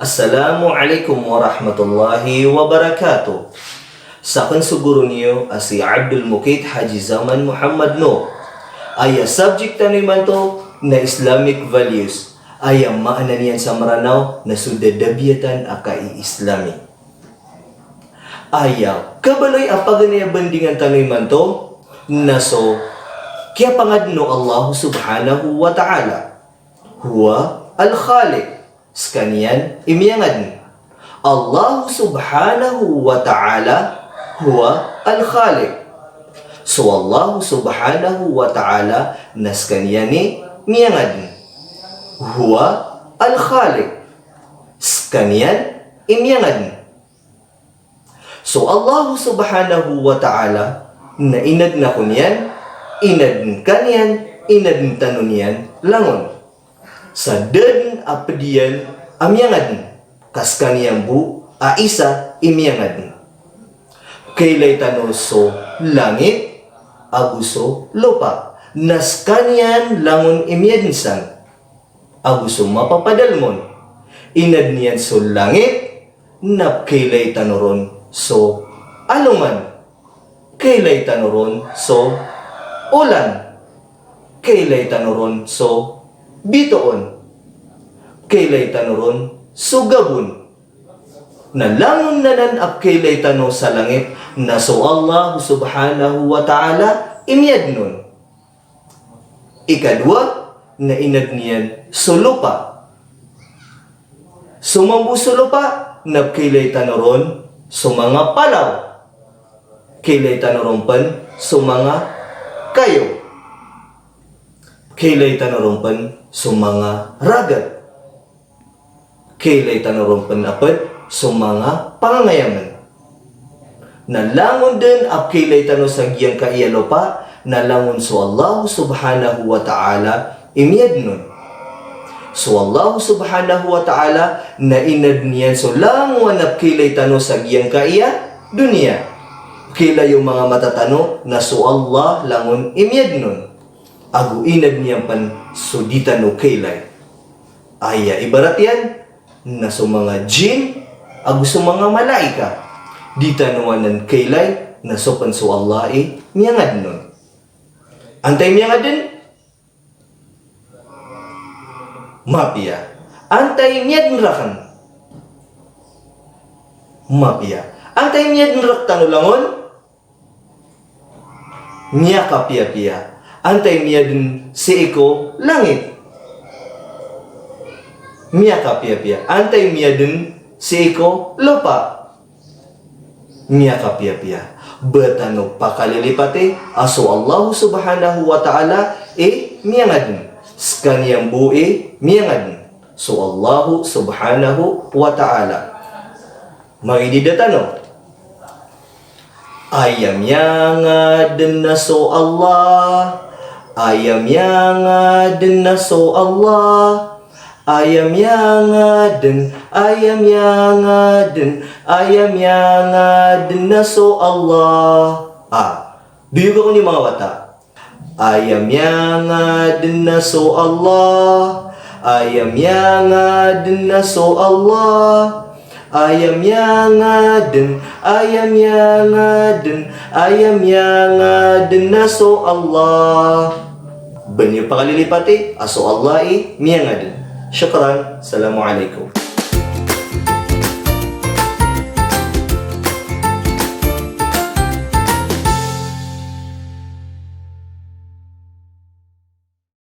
Assalamualaikum warahmatullahi wabarakatuh. Sa akin siguro niyo si Abdul Mukit Haji Zaman Muhammad No. Ay subject naman to na Islamic values. Ay maana niyan sa maranaw na sudadabiyatan akai Islami. Ay kabaloy apaganaya bandingan taniman to na so kaya pangadno Allah subhanahu wa ta'ala. Huwa al-Khaliq. Sekanian imiyangan. Allah subhanahu wa ta'ala huwa al-Khaliq. So Allah subhanahu wa ta'ala naskanian ni miyangan. Huwa al-Khaliq. Sekanian imiyangan. So Allah subhanahu wa ta'ala na inad na kunyan, inad kanyan, inad tanunyan langon. Sa den apedian amyangan kaskaniyang bu aisa imyangan. Kailay tano so langit aguso lupa naskanian langon imyansan aguso mapapadalmon inad niyan so langit nap kailay tanoron so aluman kailay tanoron so ulan kailay tanoron so bitoon, kailay tanoron, sugabon. Nalangon nanan ap kailay tano sa langit, na so Allah subhanahu wa ta'ala imyad nun. Ikadwa, na inad niyan, sulupa. Sumambu sulupa, na kailay tanoron, sumanga palaw. Kailay tanoron pan, sumanga kayo. Kailay tanarumpan sa mga ragat. Kailay tanarumpan apad sa mga pangangayaman. Nalangon din ap kailay tano sa giyang kaiyalo pa, nalangon so Allah subhanahu wa ta'ala imyad nun. So Allah subhanahu wa ta'ala na inad niyan so langon ap kailay tano sa giyang kaiya dunia. Kailay yung mga matatano na so Allah langon imyad nun. Agu inad niyan pan sudita no kailay. Aya ibarat yan na sa mga jin, agu sa mga malaika. Dita nuwanan kailay na sopan so Allah miyangad nun. Antay miyangad din? Mapia. Antay miyad nrakan. Mapia. Antay miyad nrak tanulangon? Miya kapia-pia. Antay miya din si iko langit. Miya kapia-pia. Antay miya din si iko lupa. Miya kapia-pia. Betano pakalilipati aso Allah subhanahu wa ta'ala miya nga din. Skanyang bu'i miya nga din. So Allah subhanahu wa ta'ala. Magididatano. Ayam yang den na so Allah. Ayam yang den so Allah. Ayam yang den, ayam yang den, ayam yang den so Allah. Biyo ko ni mga bata. Ayam yang den so Allah. Ayam yang den so Allah. Ayam yang den, ayam yang den, ayam yang den so Allah. Banyo pakalilipati, aso Allah miyangadin. Syukran. Assalamualaikum.